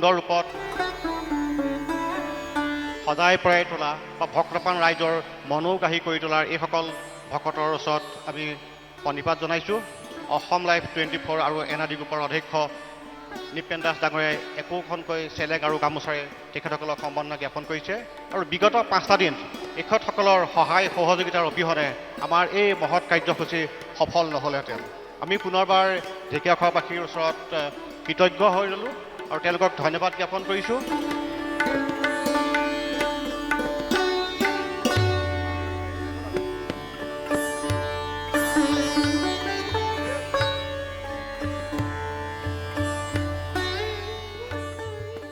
সুন্দৰ ৰূপত সজাই পৰাই তোলা বা ভক্তপ্ৰাণ ৰাইজৰ মনোগ্ৰাহী কৰি তোলাৰ এইসকল ভকতৰ ওচৰত আমি প্ৰণিপাত জনাইছোঁ। অসম লাইভ 24 আৰু এনআৰডি গ্ৰুপৰ অধ্যক্ষ নিপেন দাস ডাঙৰীয়াই একোখনকৈ চেলেক আৰু গামোচাৰে তেখেতসকলক সম্বৰ্ধনা জ্ঞাপন কৰিছে। আৰু বিগত 5টা দিন তেখেতসকলৰ সহায় সহযোগিতাৰ অবিহনে আমাৰ এই মহৎ কাৰ্যসূচী সফল নহ'লহেঁতেন। আমি পুনৰবাৰ ঢেকীয়াখোৱাবাসীৰ ওচৰত কৃতজ্ঞ হৈ ৰ'লোঁ আৰু তেওঁলোকক ধন্যবাদ জ্ঞাপন কৰিছোঁ।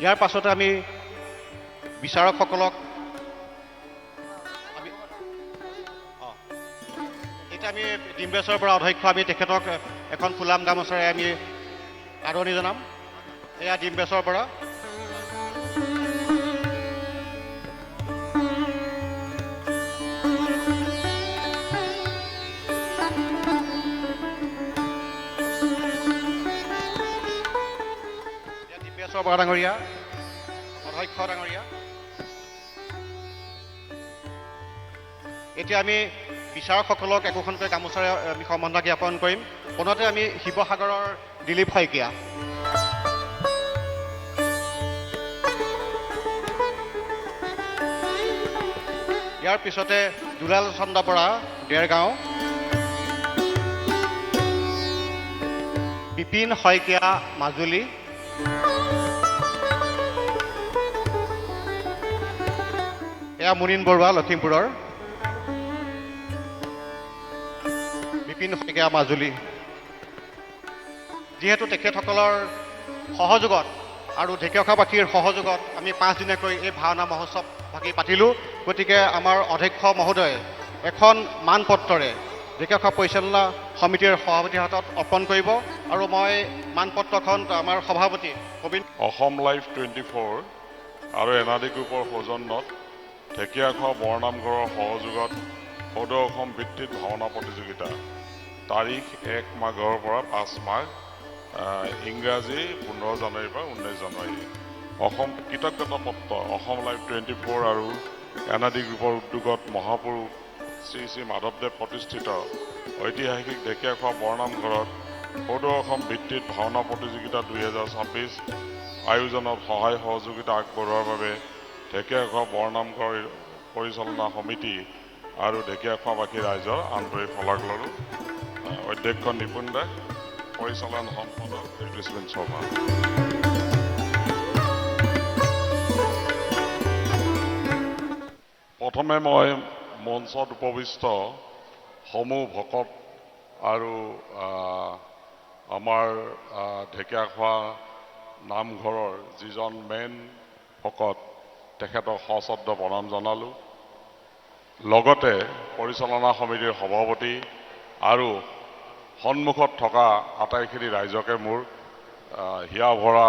ইয়াৰ পাছতে আমি বিচাৰকসকলক এতিয়া আমি ডিম্বেশ্বৰ বৰা অধ্যক্ষ আমি তেখেতক এখন ফুলাম গামোচাৰে আমি আদৰণি জনাম। এয়া ডিম্বেশ্বৰ বৰা। ডিম্বেশ্বৰ বৰা ডাঙৰীয়া, অধ্যক্ষ ডাঙৰীয়া। এতিয়া আমি বিচাৰকসকলক একোখনকৈ গামোচাৰে আমি সম্বৰ্ধনা জ্ঞাপন কৰিম। পুনতে আমি শিৱসাগৰৰ দিলীপ শইকীয়া। ইয়াৰ পিছতে দুলাল চন্দ্ৰ বৰা দেৰগাঁও, বিপিন শইকীয়া মাজুলী, এয়া মুনীন বৰুৱা লখিমপুৰৰ, বিপিন শইকীয়া মাজুলী। যিহেতু তেখেতসকলৰ সহযোগত আৰু ঢেকীয়াখোৱাবাসীৰ সহযোগত আমি 5 দিনীয়াকৈ এই ভাওনা মহোৎসৱ ভাগি পাতিলোঁ, গতিকে আমাৰ অধ্যক্ষ মহোদয়ে এখন মানপত্ৰৰে ঢেকীয়াখোৱা পৰিচালনা সমিতিৰ সভাপতিৰ হাতত অৰ্পণ কৰিব আৰু মই মানপত্ৰখন আমাৰ সভাপতি অসম লাইভ 24 আৰু এনআৰডি গ্ৰুপৰ সৌজন্যত ঢেকীয়াখোৱা বৰনামঘৰৰ সহযোগত সদৌ অসম ভিত্তিত ভাওনা প্ৰতিযোগিতা তাৰিখ 1 মাঘৰ পৰা 5 মাঘ, ইংৰাজী 15 জানুৱাৰীৰ পৰা 19 জানুৱাৰী। অসম কৃতজ্ঞতা পত্ৰ অসম লাইভ 24 আৰু এনআৰডি গ্ৰুপৰ উদ্যোগত মহাপুৰুষ শ্ৰী শ্ৰী মাধৱদেৱ প্ৰতিষ্ঠিত ঐতিহাসিক ঢেকীয়াখোৱা বৰনামঘৰত সদৌ অসম ভিত্তিত ভাওনা প্ৰতিযোগিতা 2026 আয়োজনত সহায় সহযোগিতা আগবঢ়োৱাৰ বাবে ঢেকীয়াখোৱা বৰনামঘৰ পৰিচালনা সমিতি আৰু ঢেকীয়াখোৱাবাসী ৰাইজৰ আন্তৰিক শলাগ ল'লোঁ। অধ্যক্ষ নিপুণ দাস, পৰিচালন সম্পাদক ঋতুস্মিন শৰ্মা। প্ৰথমে মই মঞ্চত উপবিষ্ট সমূহ ভকত আৰু আমাৰ ঢেকীয়াখোৱা নামঘৰৰ যিজন মেইন ভকত তেখেতক সশ্ৰদ্ধ প্ৰণাম জনালোঁ। লগতে পৰিচালনা সমিতিৰ সভাপতি আৰু সন্মুখত থকা আটাইখিনি ৰাইজকে মোৰ হিয়া ভৰা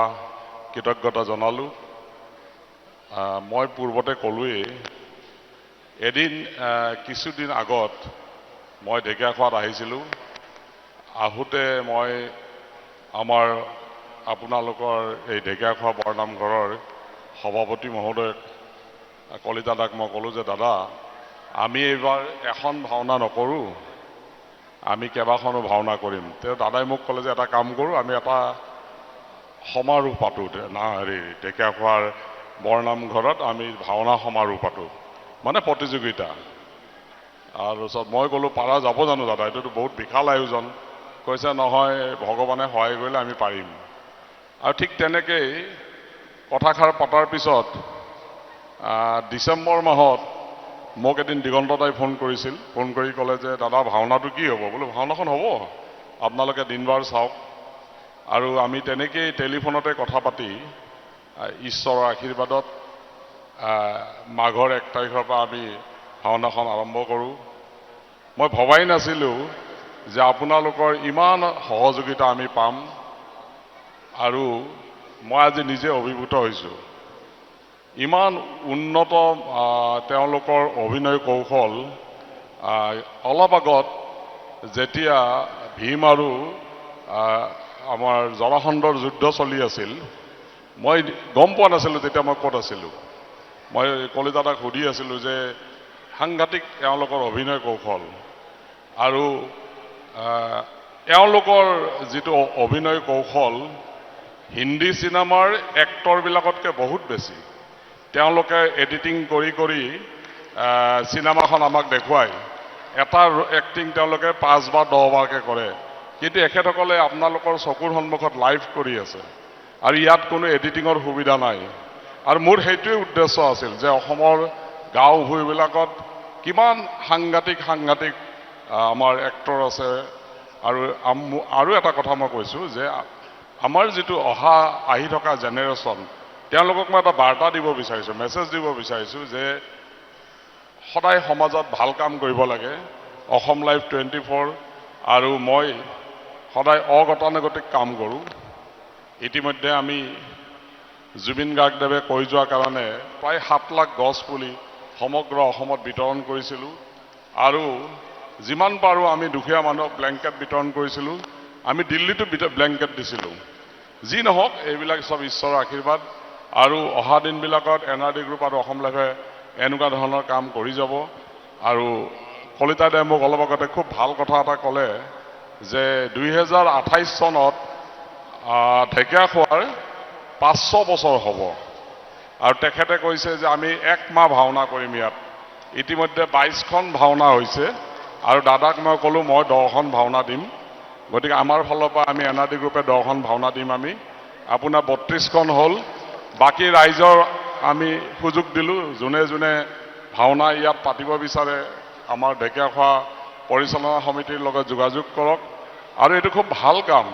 কৃতজ্ঞতা জনালোঁ। মই পূৰ্বতে ক'লোৱেই, এদিন কিছুদিন আগত মই ঢেকীয়াখোৱাত আহিছিলোঁ। আহোঁতে মই আমাৰ আপোনালোকৰ এই ঢেকীয়াখোৱা বৰনামঘৰৰ সভাপতি মহোদয় কলিতা দাক মই ক'লোঁ যে দাদা, আমি এইবাৰ এখন ভাওনা নকৰোঁ, আমি কেইবাখনো ভাওনা কৰিম। তেওঁ দাদাই মোক ক'লে যে এটা কাম কৰোঁ, আমি এটা সমাৰোহ পাতোঁ ঢেকীয়াখোৱাৰ বৰনামঘৰত আমি ভাওনা সমাৰোহ পাতোঁ, মানে প্ৰতিযোগিতা। আৰু পিছত মই ক'লোঁ পাৰা যাব জানো দাদা, এইটোতো বহুত বিশাল আয়োজন। কৈছে নহয়, ভগৱানে সহায় কৰিলে আমি পাৰিম। আৰু ঠিক তেনেকেই কথাষাৰ পতাৰ পিছত ডিচেম্বৰ মাহত মোক এদিন দিগন্ত দাই ফোন কৰিছিল। ফোন কৰি ক'লে যে দাদা ভাওনাটো কি হ'ব? বোলো ভাওনাখন হ'ব, আপোনালোকে দিনবাৰ চাওক। আৰু আমি তেনেকেই টেলিফোনতে কথা পাতি ঈশ্বৰৰ আশীৰ্বাদত মাঘৰ 1 তাৰিখৰ পৰা আমি ভাওনাখন আৰম্ভ কৰোঁ। মই ভবাই নাছিলোঁ যে আপোনালোকৰ ইমান সহযোগিতা আমি পাম, আৰু মই আজি নিজে অভিভূত হৈছোঁ। ইমান উন্নত তেওঁলোকৰ অভিনয় কৌশল। অলপ আগত যেতিয়া ভীম আৰু আমাৰ জৰাসন্ধৰ যুদ্ধ চলি আছিল, মই গম পোৱা নাছিলোঁ তেতিয়া মই ক'ত আছিলোঁ। মই কলিতাক সুধি আছিলোঁ যে সাংঘাতিক এওঁলোকৰ অভিনয় কৌশল আৰু এওঁলোকৰ যিটো অভিনয় কৌশল হিন্দী চিনেমাৰ এক্টৰবিলাকতকৈ বহুত বেছি। তেওঁলোকে এডিটিং কৰি কৰি চিনেমাখন আমাক দেখুৱায়, এটা এক্টিং তেওঁলোকে 5 বা 10 বাৰকৈ কৰে, কিন্তু এখেতসকলে আপোনালোকৰ চকুৰ সন্মুখত লাইভ কৰি আছে আৰু ইয়াত কোনো এডিটিঙৰ সুবিধা নাই। আৰু মোৰ সেইটোৱে উদ্দেশ্য আছিল যে অসমৰ গাঁও ভূঁইবিলাকত কিমান সাংঘাতিক সাংঘাতিক আমাৰ এক্টৰ আছে। আৰু এটা কথা মই কৈছোঁ যে আমাৰ যিটো আহি থকা জেনেৰেশ্যন, তেওঁলোকক মই এটা বাৰ্তা দিব বিচাৰিছোঁ, মেছেজ দিব বিচাৰিছোঁ যে সদায় সমাজত ভাল কাম কৰিব লাগে। অসম লাইভ 24 আৰু মই সদায় অগতানুগতিক কাম কৰোঁ। ইতিমধ্যে আমি জুবিন গাৰ্গদেৱে কৈ যোৱাৰ কাৰণে প্ৰায় 7 লাখ গছ পুলি সমগ্ৰ অসমত বিতৰণ কৰিছিলোঁ আৰু যিমান পাৰোঁ আমি দুখীয়া মানুহক ব্লেংকেট বিতৰণ কৰিছিলোঁ। আমি দিল্লীতো ব্লেংকেট দিছিলোঁ। যি নহওক এইবিলাক চব ঈশ্বৰৰ আশীৰ্বাদ আৰু অহা দিনবিলাকত NRD গ্ৰুপ আৰু অসম লাইভে এনেকুৱা ধৰণৰ কাম কৰি যাব। আৰু কলিতাদাই মোক অলপ আগতে খুব ভাল কথা এটা ক'লে যে 2028 চনত ঢেকীয়াখোৱাৰ 500 বছৰ হ'ব আৰু তেখেতে কৈছে যে আমি 1 মাহ ভাওনা কৰিম ইয়াত। ইতিমধ্যে 22খন ভাওনা হৈছে আৰু দাদাক মই ক'লোঁ মই 10খন ভাওনা দিম। গতিকে আমাৰ ফালৰ পৰা আমি NRD গ্ৰুপে 10খন ভাওনা দিম। আমি আপোনাৰ 32খন হ'ল। বাকী ৰাইজৰ আমি সুযোগ দিলোঁ, যোনে যোনে ভাওনা ইয়াত পাতিব বিচাৰে আমাৰ ঢেকীয়াখোৱা পৰিচালনা সমিতিৰ লগত যোগাযোগ কৰক। আৰু এইটো খুব ভাল কাম।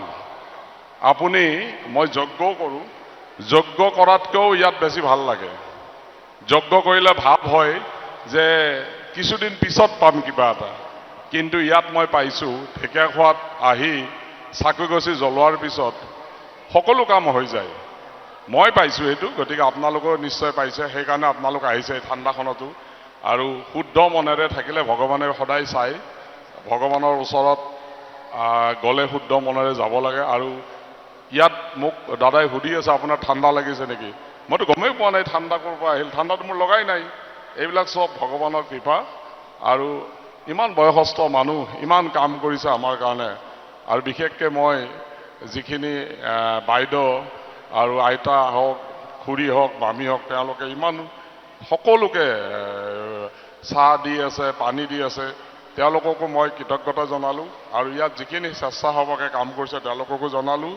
আপুনি মই যজ্ঞও কৰোঁ, যজ্ঞ কৰাতকৈও ইয়াত বেছি ভাল লাগে। যজ্ঞ কৰিলে ভাৱ হয় যে কিছুদিন পিছত পাম কিবা এটা, কিন্তু ইয়াত মই পাইছোঁ ঢেকীয়াখোৱাত আহি চাকি গছি জ্বলোৱাৰ পিছত সকলো কাম হৈ যায়। মই পাইছোঁ এইটো, গতিকে আপোনালোকেও নিশ্চয় পাইছে। সেইকাৰণে আপোনালোক আহিছে এই ঠাণ্ডাখনতো। আৰু শুদ্ধ মনেৰে থাকিলে ভগৱানে সদায় চায়। ভগৱানৰ ওচৰত গ'লে শুদ্ধ মনেৰে যাব লাগে। আৰু ইয়াত মোক দাদাই সুধি আছে আপোনাৰ ঠাণ্ডা লাগিছে নেকি? মইতো গমেই পোৱা নাই ঠাণ্ডা ক'ৰ পৰা আহিল। ঠাণ্ডাটো মোৰ লগাই নাই। এইবিলাক চব ভগৱানৰ কৃপা। আৰু ইমান বয়সস্থ মানুহ ইমান কাম কৰিছে আমাৰ কাৰণে। আৰু বিশেষকৈ মই যিখিনি বাইদেউ আৰু আইতা হওক, খুৰী হওক, মামী হওক, তেওঁলোকে ইমান সকলোকে চাহ দি আছে, পানী দি আছে, তেওঁলোককো মই কৃতজ্ঞতা জনালোঁ। আৰু ইয়াত যিখিনি স্বেচ্ছাসেৱকে কাম কৰিছে তেওঁলোককো জনালোঁ।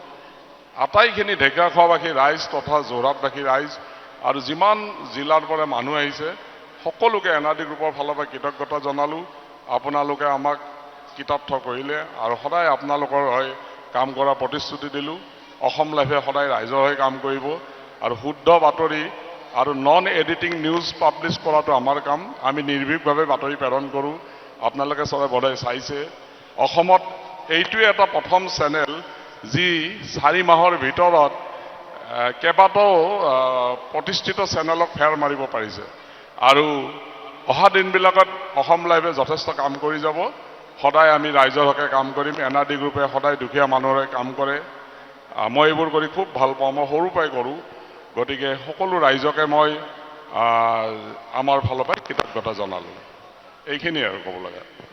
আটাইখিনি ঢেকীয়াখোৱাবাসী ৰাইজ তথা যোৰহাটবাসী ৰাইজ আৰু যিমান জিলাৰ পৰা মানুহ আহিছে সকলোকে NRD গ্ৰুপৰ ফালৰ পৰা কৃতজ্ঞতা জনালোঁ। আপোনালোকে আমাক কৃতাৰ্থ কৰিলে আৰু সদায় আপোনালোকৰ হৈ কাম কৰাৰ প্ৰতিশ্ৰুতি দিলোঁ। অসম লাইভে সদায় ৰাইজৰ হৈ কাম কৰিব আৰু শুদ্ধ বাতৰি আৰু নন এডিটিং নিউজ পাব্লিছ কৰাটো আমাৰ কাম। আমি নিৰ্ভীকভাৱে বাতৰি প্ৰেৰণ কৰোঁ। আপোনালোকে চবে বধাই চাইছে। অসমত এইটোৱে এটা প্ৰথম চেনেল যি 4 মাহৰ ভিতৰত কেইবাটাও প্ৰতিষ্ঠিত চেনেলক ফেৰ মাৰিব পাৰিছে। আৰু অহা দিনবিলাকত অসম লাইভে যথেষ্ট কাম কৰি যাব। সদায় আমি ৰাইজৰ হকে কাম কৰিম। NRD গ্ৰুপে সদায় দুখীয়া মানুহৰে কাম কৰে। মই এইবোৰ কৰি খুব ভাল পাওঁ। মই সৰুৰ পৰাই কৰোঁ। গতিকে সকলো ৰাইজকে মই আমাৰ ফালৰ পৰা কৃতজ্ঞতা জনালোঁ। এইখিনিয়ে আৰু ক'ব লগা।